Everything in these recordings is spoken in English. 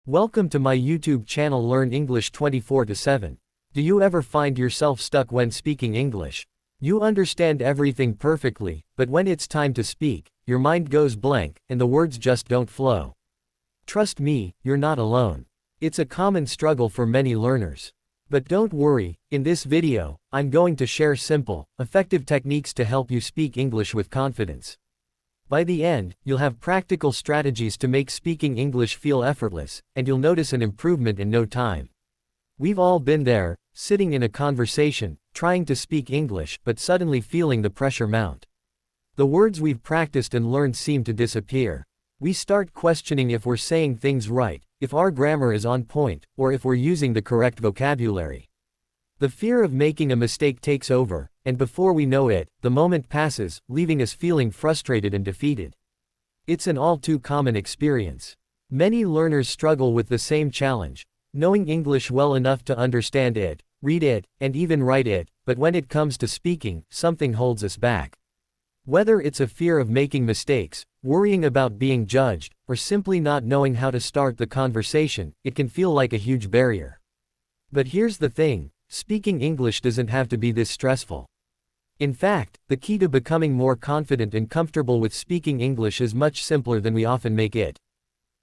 Welcome to my YouTube channel Learn English 24/7. Do you ever find yourself stuck when speaking English? You understand everything perfectly, but when it's time to speak, your mind goes blank, and the words just don't flow. Trust me, you're not alone. It's a common struggle for many learners. But don't worry, in this video, I'm going to share simple, effective techniques to help you speak English with confidence. By the end, you'll have practical strategies to make speaking English feel effortless, and you'll notice an improvement in no time. We've all been there, sitting in a conversation, trying to speak English but suddenly feeling the pressure mount. The words we've practiced and learned seem to disappear. We start questioning if we're saying things right, if our grammar is on point, or if we're using the correct vocabulary. The fear of making a mistake takes over, and before we know it, the moment passes, leaving us feeling frustrated and defeated. It's an all too common experience. Many learners struggle with the same challenge, knowing English well enough to understand it, read it, and even write it, but when it comes to speaking, something holds us back. Whether it's a fear of making mistakes, worrying about being judged, or simply not knowing how to start the conversation, it can feel like a huge barrier. But here's the thing, speaking English doesn't have to be this stressful. In fact, the key to becoming more confident and comfortable with speaking English is much simpler than we often make it.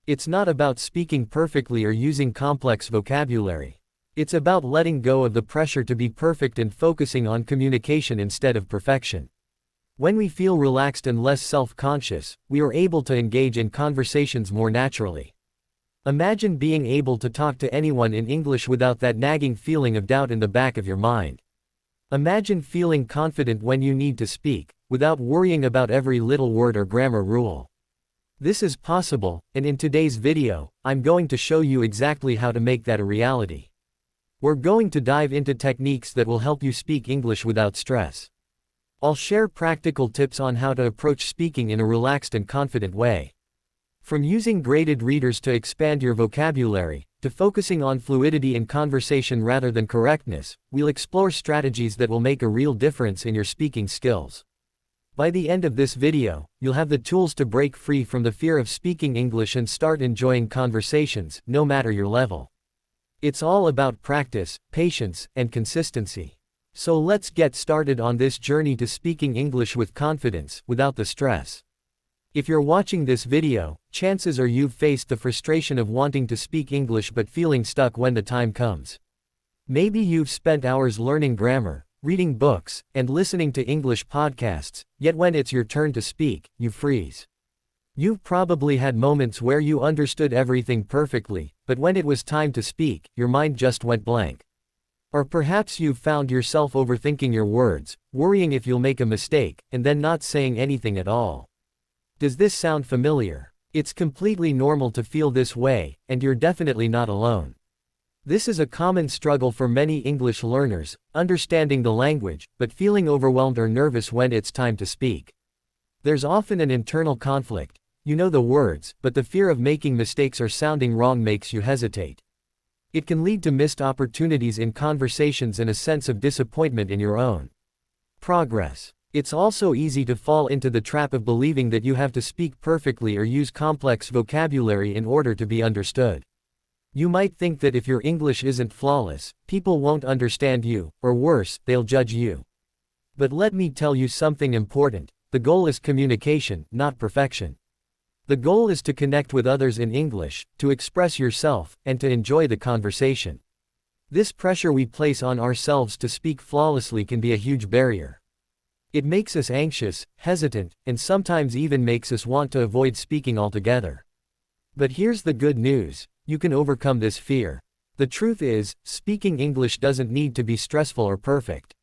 It's not about speaking perfectly or using complex vocabulary. It's about letting go of the pressure to be perfect and focusing on communication instead of perfection. When we feel relaxed and less self-conscious, we are able to engage in conversations more naturally. Imagine being able to talk to anyone in English without that nagging feeling of doubt in the back of your mind. Imagine feeling confident when you need to speak, without worrying about every little word or grammar rule. This is possible, and in today's video, I'm going to show you exactly how to make that a reality. We're going to dive into techniques that will help you speak English without stress. I'll share practical tips on how to approach speaking in a relaxed and confident way. From using graded readers to expand your vocabulary, to focusing on fluidity in conversation rather than correctness, we'll explore strategies that will make a real difference in your speaking skills. By the end of this video, you'll have the tools to break free from the fear of speaking English and start enjoying conversations, no matter your level. It's all about practice, patience, and consistency. So let's get started on this journey to speaking English with confidence, without the stress. If you're watching this video, chances are you've faced the frustration of wanting to speak English but feeling stuck when the time comes. Maybe you've spent hours learning grammar, reading books, and listening to English podcasts, yet when it's your turn to speak, you freeze. You've probably had moments where you understood everything perfectly, but when it was time to speak, your mind just went blank. Or perhaps you've found yourself overthinking your words, worrying if you'll make a mistake, and then not saying anything at all. Does this sound familiar? It's completely normal to feel this way, and you're definitely not alone. This is a common struggle for many English learners, understanding the language, but feeling overwhelmed or nervous when it's time to speak. There's often an internal conflict. You know the words, but the fear of making mistakes or sounding wrong makes you hesitate. It can lead to missed opportunities in conversations and a sense of disappointment in your own progress. It's also easy to fall into the trap of believing that you have to speak perfectly or use complex vocabulary in order to be understood. You might think that if your English isn't flawless, people won't understand you, or worse, they'll judge you. But let me tell you something important. The goal is communication, not perfection. The goal is to connect with others in English, to express yourself, and to enjoy the conversation. This pressure we place on ourselves to speak flawlessly can be a huge barrier. It makes us anxious, hesitant, and sometimes even makes us want to avoid speaking altogether. But here's the good news, you can overcome this fear. The truth is, speaking English doesn't need to be stressful or perfect.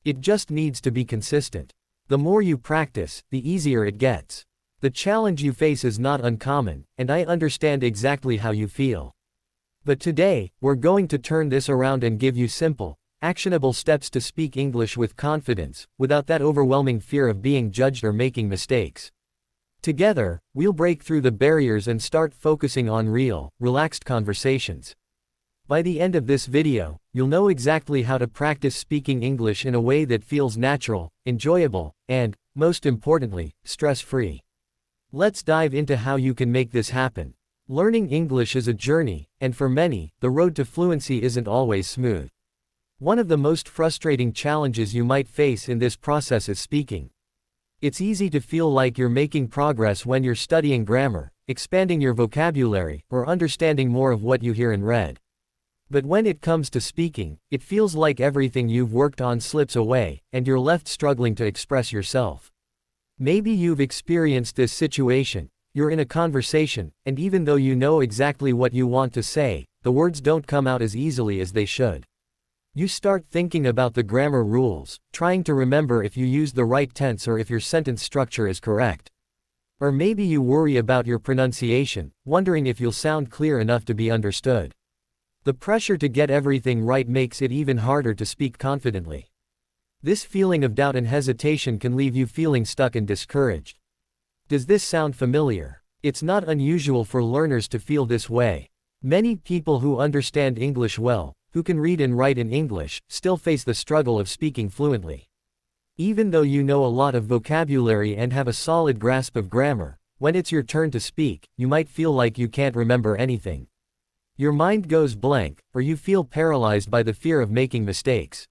It just needs to be consistent. The more you practice, the easier it gets. The challenge you face is not uncommon, and I understand exactly how you feel. But today, we're going to turn this around and give you simple, actionable steps to speak English with confidence, without that overwhelming fear of being judged or making mistakes. Together, we'll break through the barriers and start focusing on real, relaxed conversations. By the end of this video, you'll know exactly how to practice speaking English in a way that feels natural, enjoyable, and, most importantly, stress-free. Let's dive into how you can make this happen. Learning English is a journey, and for many, the road to fluency isn't always smooth. One of the most frustrating challenges you might face in this process is speaking. It's easy to feel like you're making progress when you're studying grammar, expanding your vocabulary, or understanding more of what you hear and read. But when it comes to speaking, it feels like everything you've worked on slips away, and you're left struggling to express yourself. Maybe you've experienced this situation. You're in a conversation, and even though you know exactly what you want to say, the words don't come out as easily as they should. You start thinking about the grammar rules, trying to remember if you use the right tense or if your sentence structure is correct. Or maybe you worry about your pronunciation, wondering if you'll sound clear enough to be understood. The pressure to get everything right makes it even harder to speak confidently. This feeling of doubt and hesitation can leave you feeling stuck and discouraged. Does this sound familiar? It's not unusual for learners to feel this way. Many people who understand English well, who can read and write in English, still face the struggle of speaking fluently. Even though you know a lot of vocabulary and have a solid grasp of grammar, when it's your turn to speak, you might feel like you can't remember anything. Your mind goes blank, or you feel paralyzed by the fear of making mistakes.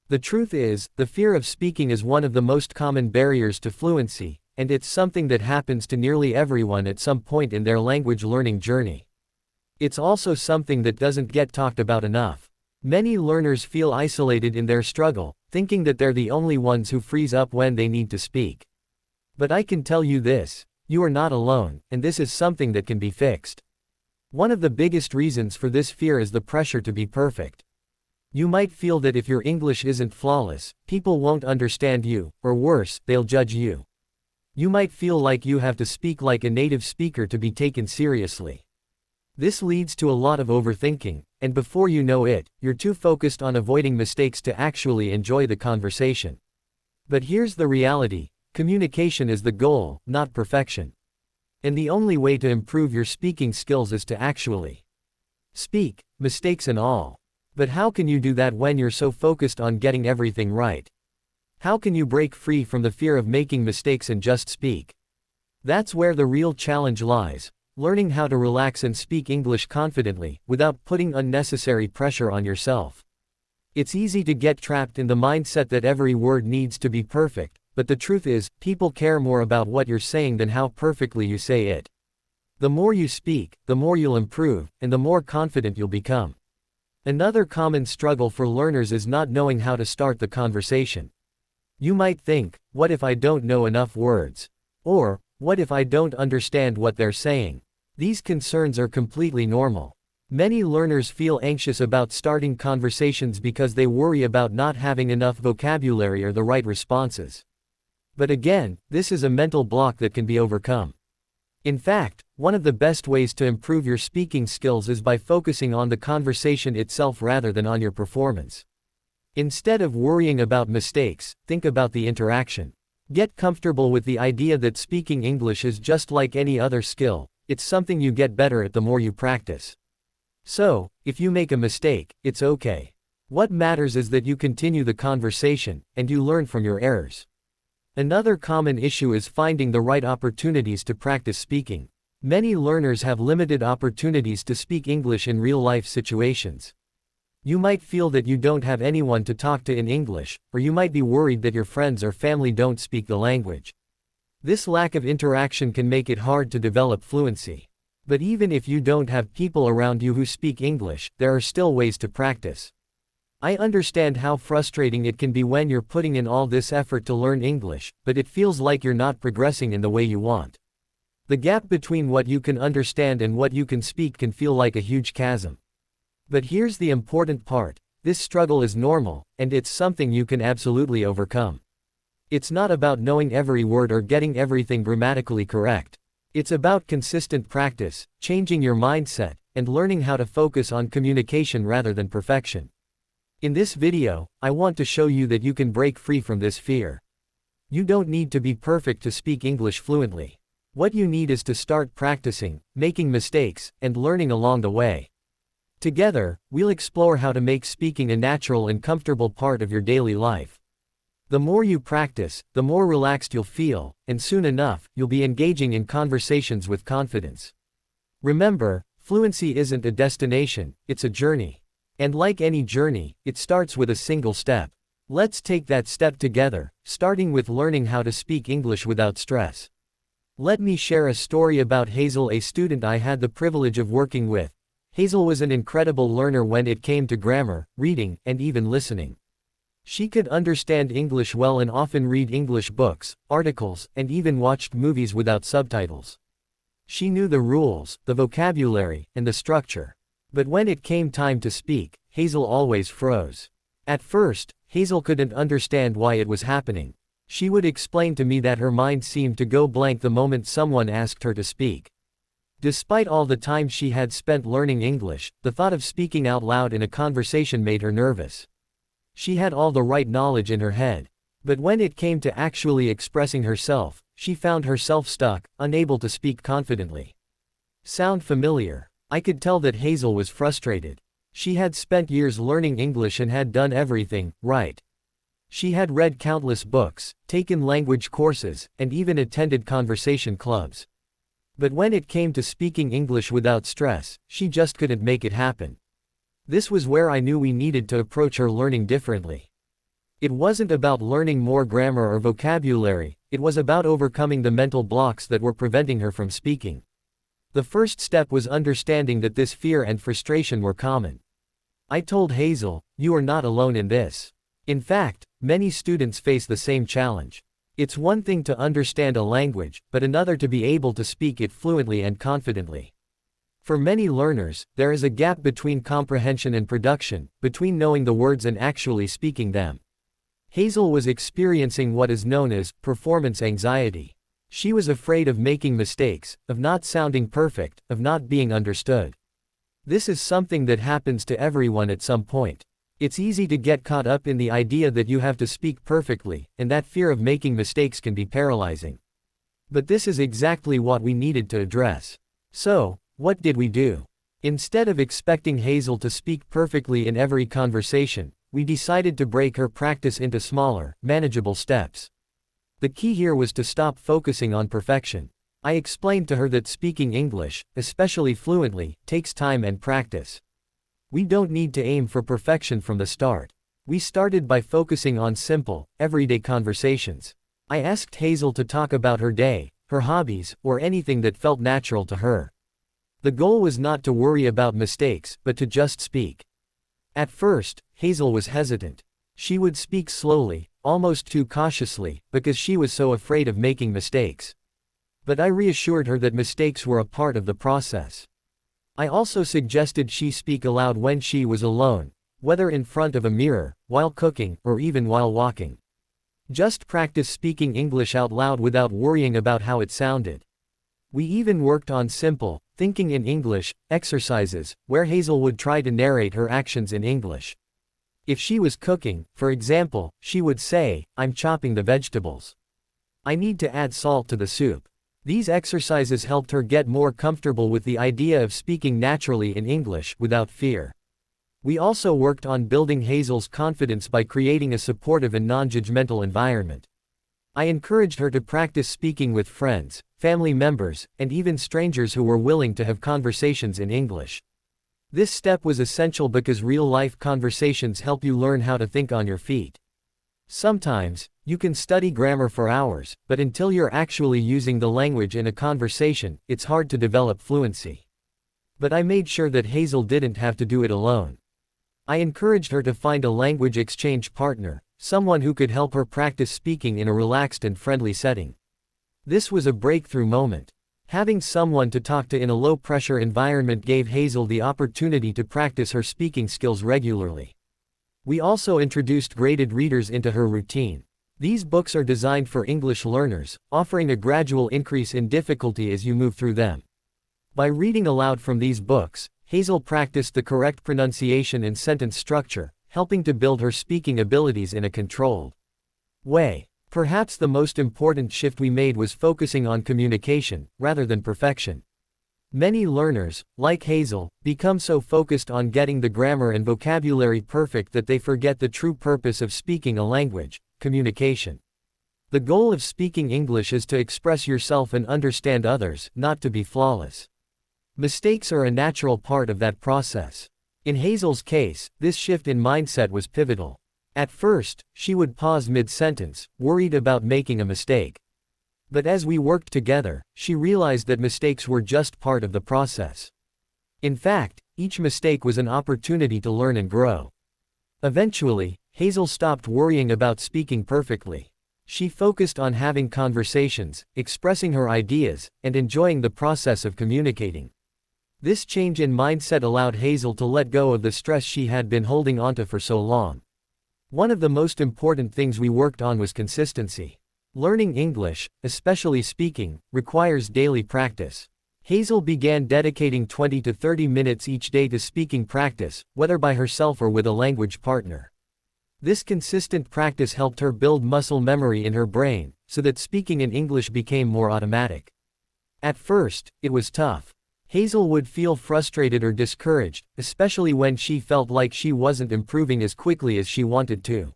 The truth is, the fear of speaking is one of the most common barriers to fluency, and it's something that happens to nearly everyone at some point in their language learning journey. It's also something that doesn't get talked about enough. Many learners feel isolated in their struggle, thinking that they're the only ones who freeze up when they need to speak. But I can tell you this, you are not alone, and this is something that can be fixed. One of the biggest reasons for this fear is the pressure to be perfect. You might feel that if your English isn't flawless, people won't understand you, or worse, they'll judge you. You might feel like you have to speak like a native speaker to be taken seriously. This leads to a lot of overthinking, and before you know it, you're too focused on avoiding mistakes to actually enjoy the conversation. But here's the reality, communication is the goal, not perfection. And the only way to improve your speaking skills is to actually speak, mistakes and all. But how can you do that when you're so focused on getting everything right? How can you break free from the fear of making mistakes and just speak? That's where the real challenge lies, learning how to relax and speak English confidently, without putting unnecessary pressure on yourself. It's easy to get trapped in the mindset that every word needs to be perfect, but the truth is, people care more about what you're saying than how perfectly you say it. The more you speak, the more you'll improve, and the more confident you'll become. Another common struggle for learners is not knowing how to start the conversation. You might think, what if I don't know enough words? Or, what if I don't understand what they're saying? These concerns are completely normal. Many learners feel anxious about starting conversations because they worry about not having enough vocabulary or the right responses. But again, this is a mental block that can be overcome. In fact, one of the best ways to improve your speaking skills is by focusing on the conversation itself rather than on your performance. Instead of worrying about mistakes, think about the interaction. Get comfortable with the idea that speaking English is just like any other skill, it's something you get better at the more you practice. So, if you make a mistake, it's okay. What matters is that you continue the conversation, and you learn from your errors. Another common issue is finding the right opportunities to practice speaking. Many learners have limited opportunities to speak English in real-life situations. You might feel that you don't have anyone to talk to in English, or you might be worried that your friends or family don't speak the language. This lack of interaction can make it hard to develop fluency. But even if you don't have people around you who speak English, there are still ways to practice. I understand how frustrating it can be when you're putting in all this effort to learn English, but it feels like you're not progressing in the way you want. The gap between what you can understand and what you can speak can feel like a huge chasm. But here's the important part, this struggle is normal, and it's something you can absolutely overcome. It's not about knowing every word or getting everything grammatically correct. It's about consistent practice, changing your mindset, and learning how to focus on communication rather than perfection. In this video, I want to show you that you can break free from this fear. You don't need to be perfect to speak English fluently. What you need is to start practicing, making mistakes, and learning along the way. Together, we'll explore how to make speaking a natural and comfortable part of your daily life. The more you practice, the more relaxed you'll feel, and soon enough, you'll be engaging in conversations with confidence. Remember, fluency isn't a destination, it's a journey. And like any journey, it starts with a single step. Let's take that step together, starting with learning how to speak English without stress. Let me share a story about Hazel, a student I had the privilege of working with. Hazel was an incredible learner when it came to grammar, reading, and even listening. She could understand English well and often read English books, articles, and even watched movies without subtitles. She knew the rules, the vocabulary, and the structure. But when it came time to speak, Hazel always froze. At first, Hazel couldn't understand why it was happening. She would explain to me that her mind seemed to go blank the moment someone asked her to speak. Despite all the time she had spent learning English, the thought of speaking out loud in a conversation made her nervous. She had all the right knowledge in her head. But when it came to actually expressing herself, she found herself stuck, unable to speak confidently. Sound familiar? I could tell that Hazel was frustrated. She had spent years learning English and had done everything right. She had read countless books, taken language courses, and even attended conversation clubs. But when it came to speaking English without stress, she just couldn't make it happen. This was where I knew we needed to approach her learning differently. It wasn't about learning more grammar or vocabulary, it was about overcoming the mental blocks that were preventing her from speaking. The first step was understanding that this fear and frustration were common. I told Hazel, "You are not alone in this." In fact, many students face the same challenge. It's one thing to understand a language, but another to be able to speak it fluently and confidently. For many learners, there is a gap between comprehension and production, between knowing the words and actually speaking them. Hazel was experiencing what is known as performance anxiety. She was afraid of making mistakes, of not sounding perfect, of not being understood. This is something that happens to everyone at some point. It's easy to get caught up in the idea that you have to speak perfectly, and that fear of making mistakes can be paralyzing. But this is exactly what we needed to address. So, what did we do? Instead of expecting Hazel to speak perfectly in every conversation, we decided to break her practice into smaller, manageable steps. The key here was to stop focusing on perfection. I explained to her that speaking English, especially fluently, takes time and practice. We don't need to aim for perfection from the start. We started by focusing on simple, everyday conversations. I asked Hazel to talk about her day, her hobbies, or anything that felt natural to her. The goal was not to worry about mistakes, but to just speak. At first, Hazel was hesitant. She would speak slowly, almost too cautiously, because she was so afraid of making mistakes. But I reassured her that mistakes were a part of the process. I also suggested she speak aloud when she was alone, whether in front of a mirror, while cooking, or even while walking. Just practice speaking English out loud without worrying about how it sounded. We even worked on simple, thinking in English, exercises, where Hazel would try to narrate her actions in English. If she was cooking, for example, she would say, "I'm chopping the vegetables. I need to add salt to the soup." These exercises helped her get more comfortable with the idea of speaking naturally in English, without fear. We also worked on building Hazel's confidence by creating a supportive and non-judgmental environment. I encouraged her to practice speaking with friends, family members, and even strangers who were willing to have conversations in English. This step was essential because real-life conversations help you learn how to think on your feet. Sometimes, you can study grammar for hours, but until you're actually using the language in a conversation, it's hard to develop fluency. But I made sure that Hazel didn't have to do it alone. I encouraged her to find a language exchange partner, someone who could help her practice speaking in a relaxed and friendly setting. This was a breakthrough moment. Having someone to talk to in a low-pressure environment gave Hazel the opportunity to practice her speaking skills regularly. We also introduced graded readers into her routine. These books are designed for English learners, offering a gradual increase in difficulty as you move through them. By reading aloud from these books, Hazel practiced the correct pronunciation and sentence structure, helping to build her speaking abilities in a controlled way. Perhaps the most important shift we made was focusing on communication, rather than perfection. Many learners, like Hazel, become so focused on getting the grammar and vocabulary perfect that they forget the true purpose of speaking a language: communication. The goal of speaking English is to express yourself and understand others, not to be flawless. Mistakes are a natural part of that process. In Hazel's case, this shift in mindset was pivotal. At first, she would pause mid-sentence, worried about making a mistake. But as we worked together, she realized that mistakes were just part of the process. In fact, each mistake was an opportunity to learn and grow. Eventually, Hazel stopped worrying about speaking perfectly. She focused on having conversations, expressing her ideas, and enjoying the process of communicating. This change in mindset allowed Hazel to let go of the stress she had been holding onto for so long. One of the most important things we worked on was consistency. Learning English, especially speaking, requires daily practice. Hazel began dedicating 20 to 30 minutes each day to speaking practice, whether by herself or with a language partner. This consistent practice helped her build muscle memory in her brain, so that speaking in English became more automatic. At first, it was tough. Hazel would feel frustrated or discouraged, especially when she felt like she wasn't improving as quickly as she wanted to.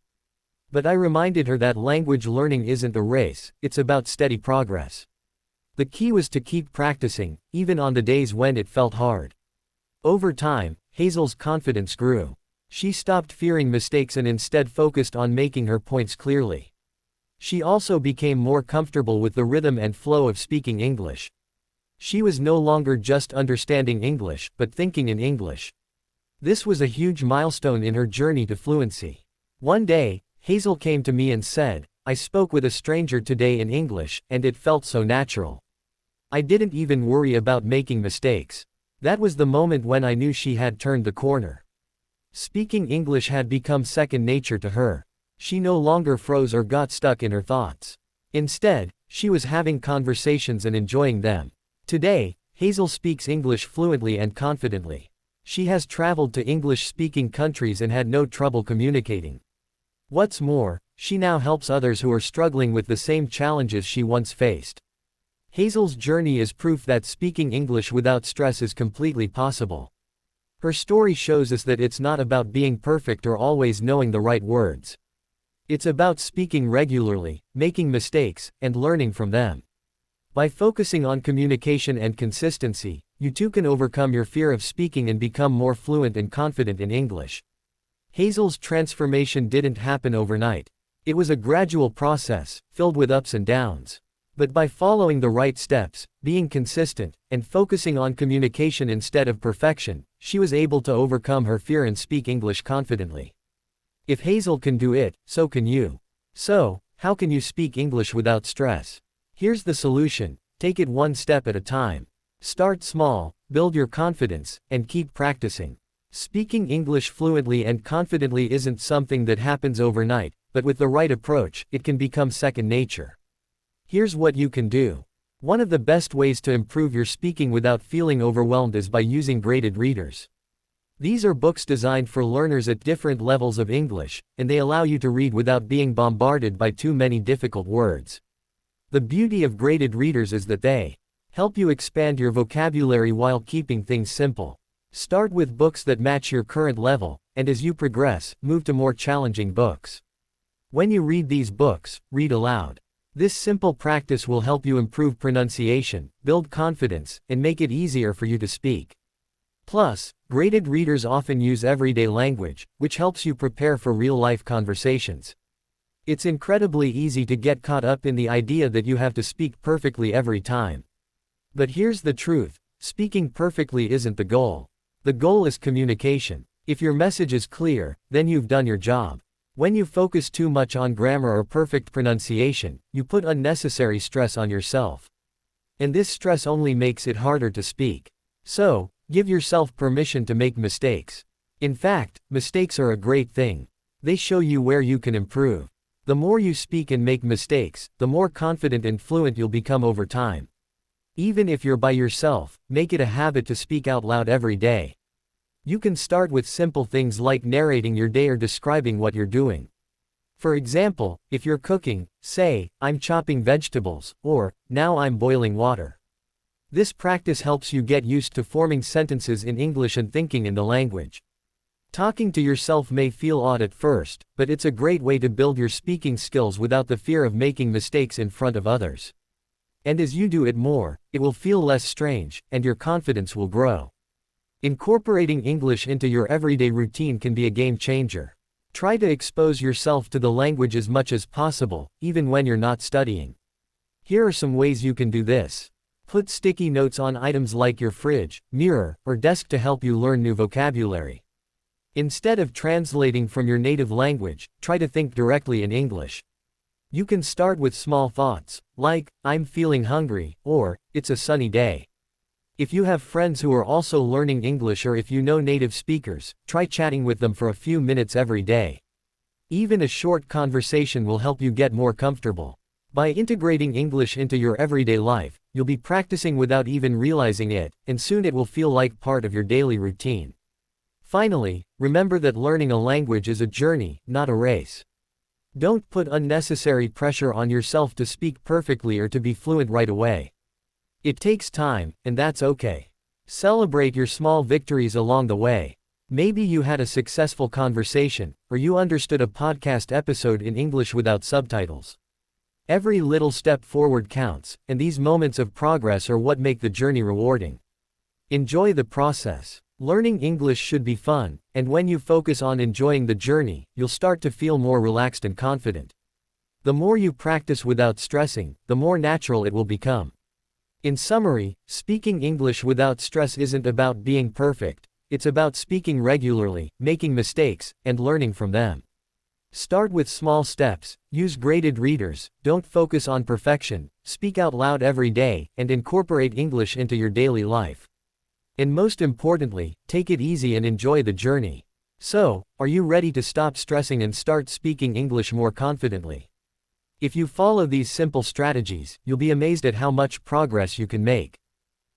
But I reminded her that language learning isn't a race, it's about steady progress. The key was to keep practicing, even on the days when it felt hard. Over time, Hazel's confidence grew. She stopped fearing mistakes and instead focused on making her points clearly. She also became more comfortable with the rhythm and flow of speaking English. She was no longer just understanding English, but thinking in English. This was a huge milestone in her journey to fluency. One day, Hazel came to me and said, "I spoke with a stranger today in English, and it felt so natural. I didn't even worry about making mistakes." That was the moment when I knew she had turned the corner. Speaking English had become second nature to her. She no longer froze or got stuck in her thoughts. Instead, she was having conversations and enjoying them. Today, Hazel speaks English fluently and confidently. She has traveled to English-speaking countries and had no trouble communicating. What's more, she now helps others who are struggling with the same challenges she once faced. Hazel's journey is proof that speaking English without stress is completely possible. Her story shows us that it's not about being perfect or always knowing the right words. It's about speaking regularly, making mistakes, and learning from them. By focusing on communication and consistency, you too can overcome your fear of speaking and become more fluent and confident in English. Hazel's transformation didn't happen overnight. It was a gradual process, filled with ups and downs. But by following the right steps, being consistent, and focusing on communication instead of perfection, she was able to overcome her fear and speak English confidently. If Hazel can do it, so can you. So, how can you speak English without stress? Here's the solution: take it one step at a time. Start small, build your confidence, and keep practicing. Speaking English fluently and confidently isn't something that happens overnight, but with the right approach, it can become second nature. Here's what you can do. One of the best ways to improve your speaking without feeling overwhelmed is by using graded readers. These are books designed for learners at different levels of English, and they allow you to read without being bombarded by too many difficult words. The beauty of graded readers is that they help you expand your vocabulary while keeping things simple. Start with books that match your current level, and as you progress, move to more challenging books. When you read these books, read aloud. This simple practice will help you improve pronunciation, build confidence, and make it easier for you to speak. Plus, graded readers often use everyday language, which helps you prepare for real-life conversations. It's incredibly easy to get caught up in the idea that you have to speak perfectly every time. But here's the truth: speaking perfectly isn't the goal. The goal is communication. If your message is clear, then you've done your job. When you focus too much on grammar or perfect pronunciation, you put unnecessary stress on yourself. And this stress only makes it harder to speak. So, give yourself permission to make mistakes. In fact, mistakes are a great thing. They show you where you can improve. The more you speak and make mistakes, the more confident and fluent you'll become over time. Even if you're by yourself, make it a habit to speak out loud every day. You can start with simple things like narrating your day or describing what you're doing. For example, if you're cooking, say, "I'm chopping vegetables," or, "Now I'm boiling water." This practice helps you get used to forming sentences in English and thinking in the language. Talking to yourself may feel odd at first, but it's a great way to build your speaking skills without the fear of making mistakes in front of others. And as you do it more, it will feel less strange, and your confidence will grow. Incorporating English into your everyday routine can be a game changer. Try to expose yourself to the language as much as possible, even when you're not studying. Here are some ways you can do this. Put sticky notes on items like your fridge, mirror, or desk to help you learn new vocabulary. Instead of translating from your native language, try to think directly in English. You can start with small thoughts, like, I'm feeling hungry, or, it's a sunny day. If you have friends who are also learning English or if you know native speakers, try chatting with them for a few minutes every day. Even a short conversation will help you get more comfortable. By integrating English into your everyday life, you'll be practicing without even realizing it, and soon it will feel like part of your daily routine. Finally, remember that learning a language is a journey, not a race. Don't put unnecessary pressure on yourself to speak perfectly or to be fluent right away. It takes time, and that's okay. Celebrate your small victories along the way. Maybe you had a successful conversation, or you understood a podcast episode in English without subtitles. Every little step forward counts, and these moments of progress are what make the journey rewarding. Enjoy the process. Learning English should be fun, and when you focus on enjoying the journey, you'll start to feel more relaxed and confident. The more you practice without stressing, the more natural it will become. In summary, speaking English without stress isn't about being perfect, it's about speaking regularly, making mistakes, and learning from them. Start with small steps, use graded readers, don't focus on perfection, speak out loud every day, and incorporate English into your daily life. And most importantly, take it easy and enjoy the journey. So, are you ready to stop stressing and start speaking English more confidently? If you follow these simple strategies, you'll be amazed at how much progress you can make.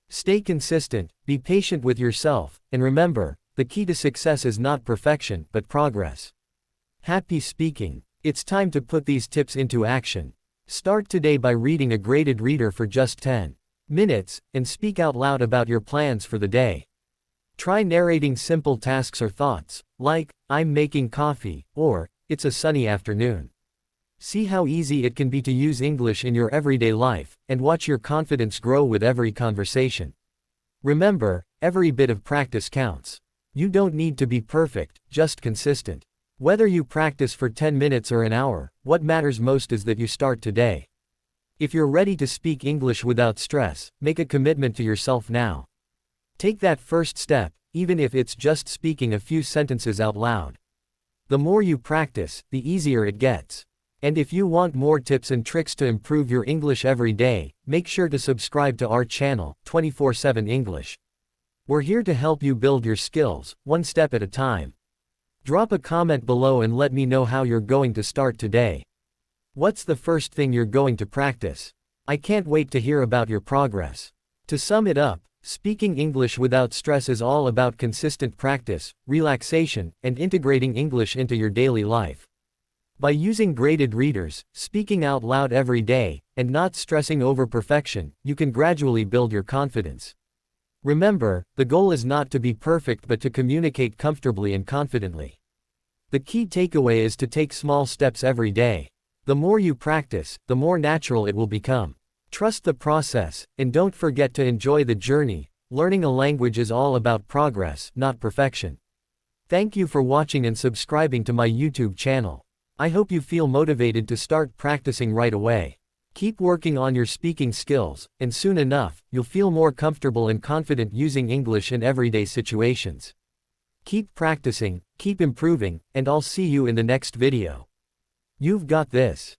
Stay consistent, be patient with yourself, and remember, the key to success is not perfection, but progress. Happy speaking. It's time to put these tips into action. Start today by reading a graded reader for just 10 minutes, and speak out loud about your plans for the day. Try narrating simple tasks or thoughts, like, I'm making coffee, or, it's a sunny afternoon. See how easy it can be to use English in your everyday life, and watch your confidence grow with every conversation. Remember, every bit of practice counts. You don't need to be perfect, just consistent. Whether you practice for 10 minutes or an hour, what matters most is that you start today. If you're ready to speak English without stress, make a commitment to yourself now. Take that first step, even if it's just speaking a few sentences out loud. The more you practice, the easier it gets. And if you want more tips and tricks to improve your English every day, make sure to subscribe to our channel, 24/7 English. We're here to help you build your skills, one step at a time. Drop a comment below and let me know how you're going to start today. What's the first thing you're going to practice? I can't wait to hear about your progress. To sum it up, speaking English without stress is all about consistent practice, relaxation, and integrating English into your daily life. By using graded readers, speaking out loud every day, and not stressing over perfection, you can gradually build your confidence. Remember, the goal is not to be perfect but to communicate comfortably and confidently. The key takeaway is to take small steps every day. The more you practice, the more natural it will become. Trust the process, and don't forget to enjoy the journey. Learning a language is all about progress, not perfection. Thank you for watching and subscribing to my YouTube channel. I hope you feel motivated to start practicing right away. Keep working on your speaking skills, and soon enough, you'll feel more comfortable and confident using English in everyday situations. Keep practicing, keep improving, and I'll see you in the next video. You've got this.